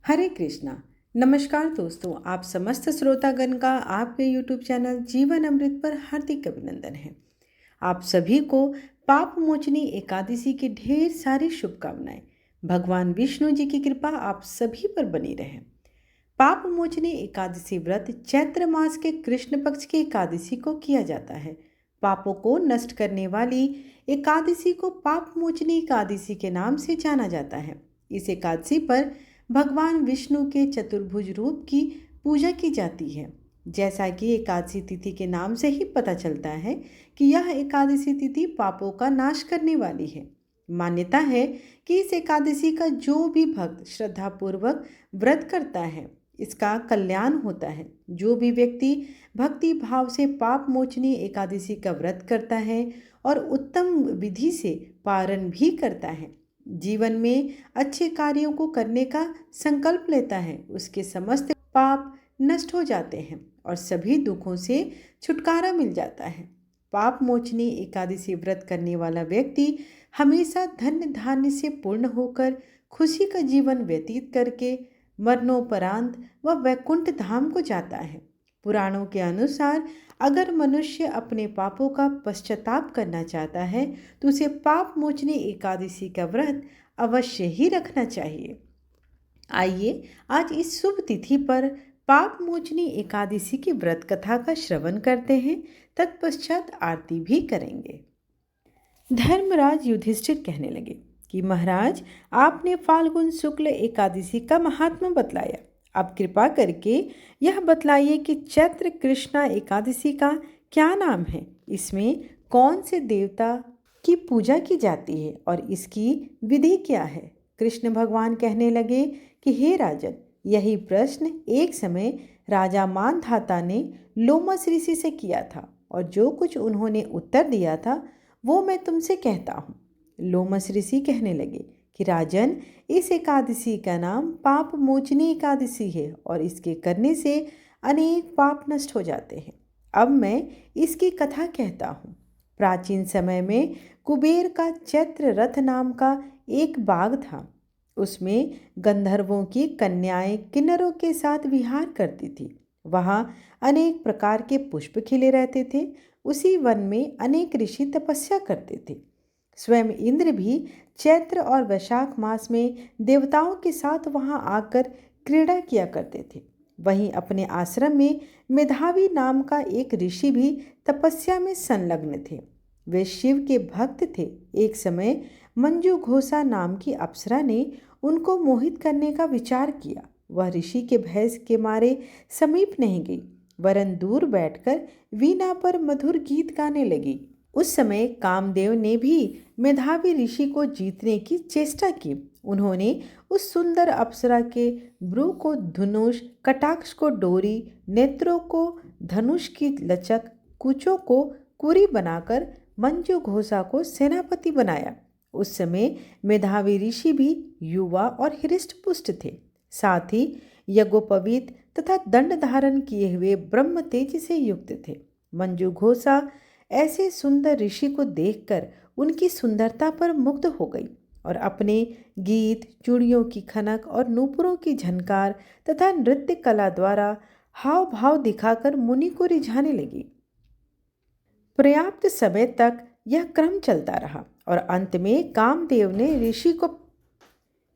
हरे कृष्णा। नमस्कार दोस्तों, आप समस्त श्रोतागण का आपके YouTube चैनल जीवन अमृत पर हार्दिक अभिनंदन है। आप सभी को पाप मोचनी एकादशी की ढेर सारी शुभकामनाएं। भगवान विष्णु जी की कृपा आप सभी पर बनी रहे। पाप मोचनी एकादशी व्रत चैत्र मास के कृष्ण पक्ष की एकादशी को किया जाता है। पापों को नष्ट करने वाली एकादशी को पाप मोचनी एकादशी के नाम से जाना जाता है। इस एकादशी पर भगवान विष्णु के चतुर्भुज रूप की पूजा की जाती है। जैसा कि एकादशी तिथि के नाम से ही पता चलता है कि यह एकादशी तिथि पापों का नाश करने वाली है। मान्यता है कि इस एकादशी का जो भी भक्त श्रद्धापूर्वक व्रत करता है, इसका कल्याण होता है। जो भी व्यक्ति भक्ति भाव से पाप मोचनी एकादशी का व्रत करता है और उत्तम विधि से पारण भी करता है, जीवन में अच्छे कार्यों को करने का संकल्प लेता है, उसके समस्त पाप नष्ट हो जाते हैं और सभी दुखों से छुटकारा मिल जाता है। पाप मोचनी एकादशी व्रत करने वाला व्यक्ति हमेशा धन्य धान्य से पूर्ण होकर खुशी का जीवन व्यतीत करके मरणोपरांत वह वैकुंठ धाम को जाता है। पुराणों के अनुसार अगर मनुष्य अपने पापों का पश्चाताप करना चाहता है तो उसे पाप मोचनी एकादशी का व्रत अवश्य ही रखना चाहिए। आइए आज इस शुभ तिथि पर पाप मोचनी एकादशी की व्रत कथा का श्रवण करते हैं, तत्पश्चात आरती भी करेंगे। धर्मराज युधिष्ठिर कहने लगे कि महाराज, आपने फाल्गुन शुक्ल एकादशी का महात्मा बतलाया। अब कृपा करके यह बतलाइए कि चैत्र कृष्णा एकादशी का क्या नाम है, इसमें कौन से देवता की पूजा की जाती है और इसकी विधि क्या है। कृष्ण भगवान कहने लगे कि हे राजन, यही प्रश्न एक समय राजा मानधाता ने लोमस ऋषि से किया था और जो कुछ उन्होंने उत्तर दिया था वो मैं तुमसे कहता हूँ। लोमस ऋषि कहने लगे कि राजन, इस एकादशी का नाम पाप मोचनी एकादशी है और इसके करने से अनेक पाप नष्ट हो जाते हैं। अब मैं इसकी कथा कहता हूँ। प्राचीन समय में कुबेर का चैत्र रथ नाम का एक बाग था। उसमें गंधर्वों की कन्याएं किन्नरों के साथ विहार करती थी। वहाँ अनेक प्रकार के पुष्प खिले रहते थे। उसी वन में अनेक ऋषि तपस्या करते थे। स्वयं इंद्र भी चैत्र और वैशाख मास में देवताओं के साथ वहां आकर क्रीड़ा किया करते थे। वहीं अपने आश्रम में मेधावी नाम का एक ऋषि भी तपस्या में संलग्न थे। वे शिव के भक्त थे। एक समय मंजू घोषा नाम की अप्सरा ने उनको मोहित करने का विचार किया। वह ऋषि के भय के मारे समीप नहीं गई, वरन दूर बैठकर वीणा पर मधुर गीत गाने लगी। उस समय कामदेव ने भी मेधावी ऋषि को जीतने की चेष्टा की। उन्होंने उस सुंदर अप्सरा के भ्रू को धनुष, कटाक्ष को डोरी, नेत्रों को धनुष की लचक, कुचों को कुरी बनाकर मंजू घोषा को सेनापति बनाया। उस समय मेधावी ऋषि भी युवा और हृष्ट पुष्ट थे, साथ ही यज्ञोपवीत तथा दंड धारण किए हुए ब्रह्म तेज से युक्त थे। मंजू घोषा ऐसे सुंदर ऋषि को देखकर उनकी सुंदरता पर मुग्ध हो गई और अपने गीत, चूड़ियों की खनक और नूपुरों की झनकार तथा नृत्य कला द्वारा हाव भाव दिखाकर मुनि को रिझाने लगी। पर्याप्त समय तक यह क्रम चलता रहा और अंत में कामदेव ने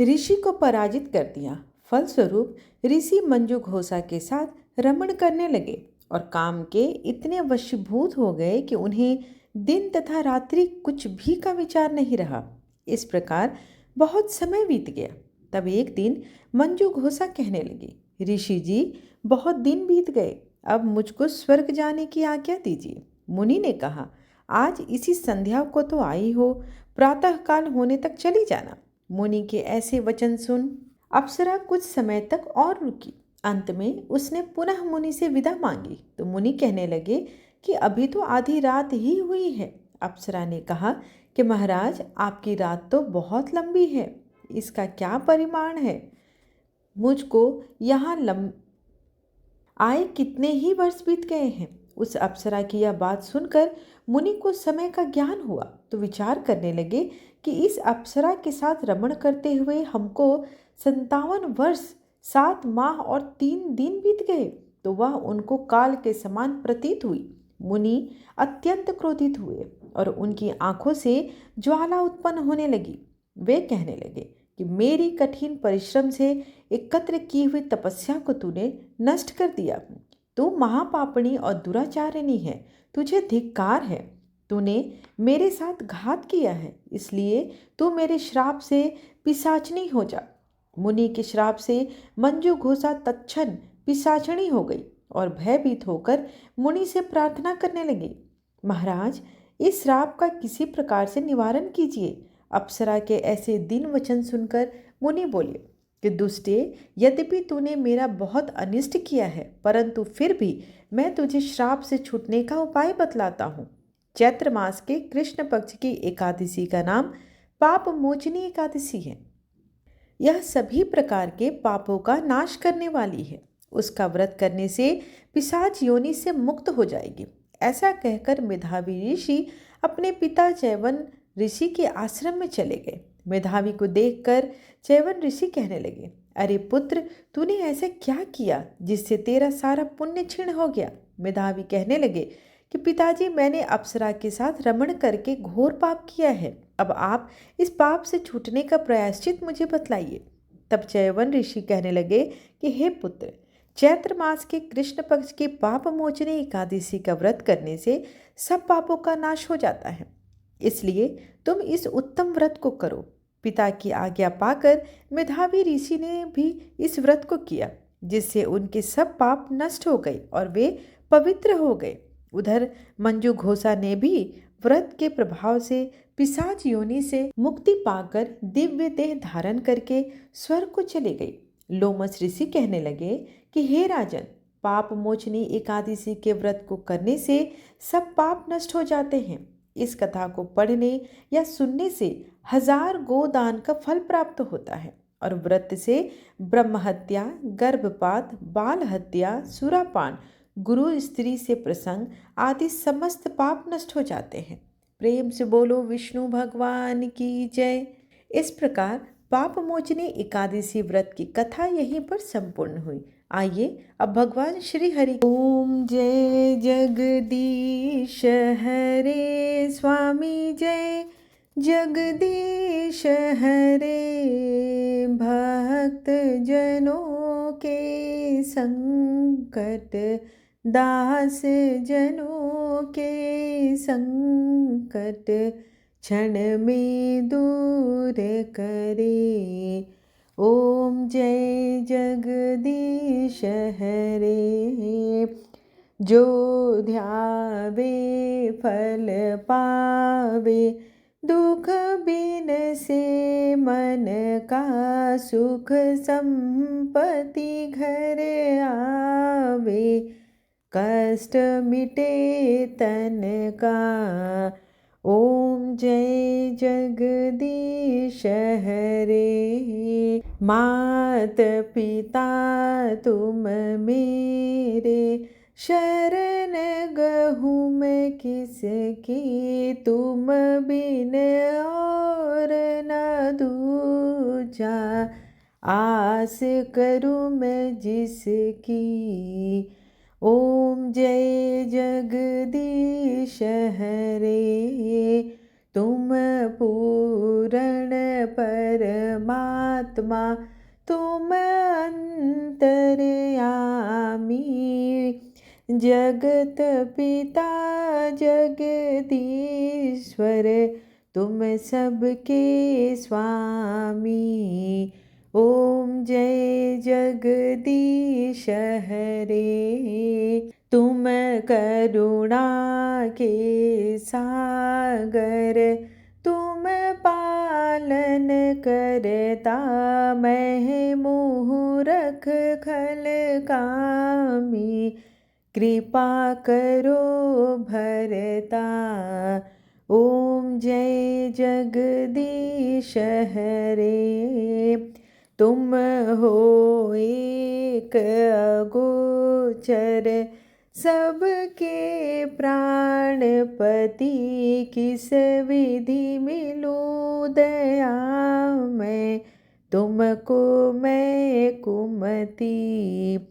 ऋषि को पराजित कर दिया। फलस्वरूप ऋषि मंजू घोषा के साथ रमण करने लगे और काम के इतने वशीभूत हो गए कि उन्हें दिन तथा रात्रि कुछ भी का विचार नहीं रहा। इस प्रकार बहुत समय बीत गया। तब एक दिन मंजू घोषा कहने लगी, ऋषि जी, बहुत दिन बीत गए, अब मुझको स्वर्ग जाने की आज्ञा दीजिए। मुनि ने कहा, आज इसी संध्या को तो आई हो, प्रातः काल होने तक चली जाना। मुनि के ऐसे वचन सुन अप्सरा कुछ समय तक और रुकी। अंत में उसने पुनः मुनि से विदा मांगी तो मुनि कहने लगे कि अभी तो आधी रात ही हुई है। अप्सरा ने कहा कि महाराज, आपकी रात तो बहुत लंबी है, इसका क्या परिमाण है। मुझको यहाँ आए कितने ही वर्ष बीत गए हैं। उस अप्सरा की यह बात सुनकर मुनि को समय का ज्ञान हुआ तो विचार करने लगे कि इस अप्सरा के साथ रमण करते हुए हमको 57 वर्ष 7 माह और 3 दिन बीत गए तो वह उनको काल के समान प्रतीत हुई। मुनि अत्यंत क्रोधित हुए और उनकी आंखों से ज्वाला उत्पन्न होने लगी। वे कहने लगे कि मेरी कठिन परिश्रम से एकत्र की हुई तपस्या को तूने नष्ट कर दिया। तू महापापणी और दुराचारिणी है, तुझे धिक्कार है। तूने मेरे साथ घात किया है, इसलिए तू मेरे श्राप से पिशाचनी हो जा। मुनि के श्राप से मंजू घोषा तत्क्षण पिशाचनी हो गई और भयभीत होकर मुनि से प्रार्थना करने लगी, महाराज, इस श्राप का किसी प्रकार से निवारण कीजिए। अप्सरा के ऐसे दीन वचन सुनकर मुनि बोले कि दुष्टे, यद्यपि तूने मेरा बहुत अनिष्ट किया है, परंतु फिर भी मैं तुझे श्राप से छूटने का उपाय बतलाता हूँ। चैत्र मास के कृष्ण पक्ष की एकादशी का नाम पाप मोचनी एकादशी है। यह सभी प्रकार के पापों का नाश करने वाली है। उसका व्रत करने से पिशाच योनि से मुक्त हो जाएगी। ऐसा कहकर मेधावी ऋषि अपने पिता चैवन ऋषि के आश्रम में चले गए। मेधावी को देखकर चैवन ऋषि कहने लगे, अरे पुत्र, तूने ऐसा क्या किया जिससे तेरा सारा पुण्य क्षीण हो गया। मेधावी कहने लगे कि पिताजी, मैंने अप्सरा के साथ रमण करके घोर पाप किया है। अब आप इस पाप से छूटने का प्रायश्चित मुझे बतलाइए। तब चैवन ऋषि कहने लगे कि हे पुत्र, चैत्र मास के कृष्ण पक्ष की पाप मोचनी एकादशी का व्रत करने से सब पापों का नाश हो जाता है, इसलिए तुम इस उत्तम व्रत को करो। पिता की आज्ञा पाकर मेधावी ऋषि ने भी इस व्रत को किया, जिससे उनके सब पाप नष्ट हो गए और वे पवित्र हो गए। उधर मंजू घोषा ने भी व्रत के प्रभाव से पिशाच योनि से मुक्ति पाकर दिव्य देह धारण करके स्वर्ग को चली गई। लोमस ऋषि कहने लगे कि हे राजन, पाप मोचनी एकादशी के व्रत को करने से सब पाप नष्ट हो जाते हैं। इस कथा को पढ़ने या सुनने से 1000 गोदान का फल प्राप्त होता है और व्रत से ब्रह्म हत्या, गर्भपात, बाल हत्या, सुरापान, गुरु स्त्री से प्रसंग आदि समस्त पाप नष्ट हो जाते हैं। प्रेम से बोलो विष्णु भगवान की जय। इस प्रकार पाप मोचनी एकादशी व्रत की कथा यहीं पर संपूर्ण हुई। आइए अब भगवान श्री हरि ओम जय जगदीश हरे स्वामी जय जगदीश हरे भक्त जनों के संकट दास जनों के संकट क्षण में दूर करे। ओम जय जगदीश हरे। जो ध्यावे फल पावे, दुख बिन से मन का सुख संपत्ति घर आवे। कष्ट मिटे तन का। ओम जय जगदीश हरे। मात पिता तुम मेरे, शरण गहूँ मैं किसकी। तुम बिन और न दूजा, आस करूँ मैं जिसकी। ओम जय जगदीश हरे। तुम पूर्ण परमात्मा, तुम अंतर्यामी, जगत पिता जगदीश्वर, तुम सबके स्वामी। ओम जय जगदीश हरे। तुम करुणा के सागर, तुम पालन करता, मैं मूरख खल कामी। कृपा करो भरता। ओम जय जगदीश हरे। तुम हो एक अगोचर, सबके प्राणपति। किस विधि मिलूं दया मैं, तुमको मैं कुमति।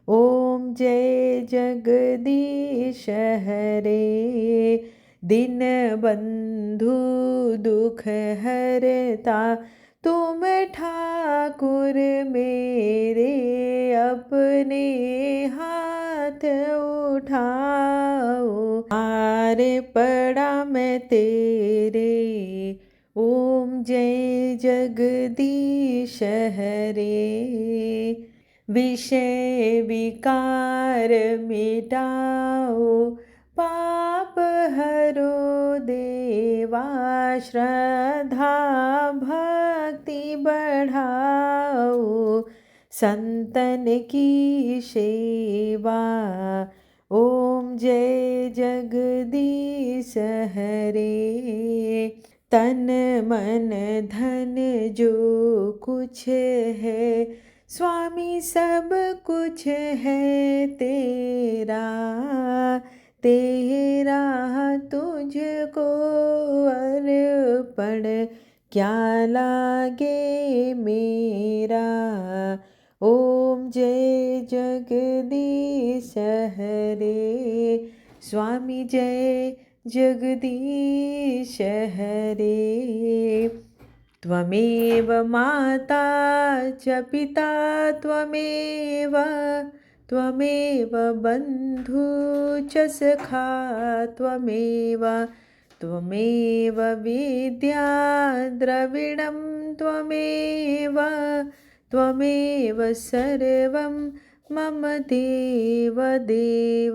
ओम जय जगदीश हरे, दीन बंधु दुख हरता। तुम ठाकुर मेरे, अपने हाथ उठाओ। हार पड़ा मैं तेरे, ओम जय जगदीश हरे। विषय विकार मिटाओ, पाप हरो देवा। श्रद्धा भक्ति बढ़ाओ, संतन की सेवा। ओम जय जगदीश हरे। तन मन धन जो कुछ है, स्वामी सब कुछ है तेरा। तेरा तुझको अर्पण, क्या लागे मेरा। ओम जय जगदीश हरे, स्वामी जय जगदीश हरे। त्वमेव माता च पिता त्वमेव, त्वमेव बन्धु च सखा त्वमेव। त्वमेव विद्या द्रविणं त्वमेव, त्वमेव सर्वं मम देव देव।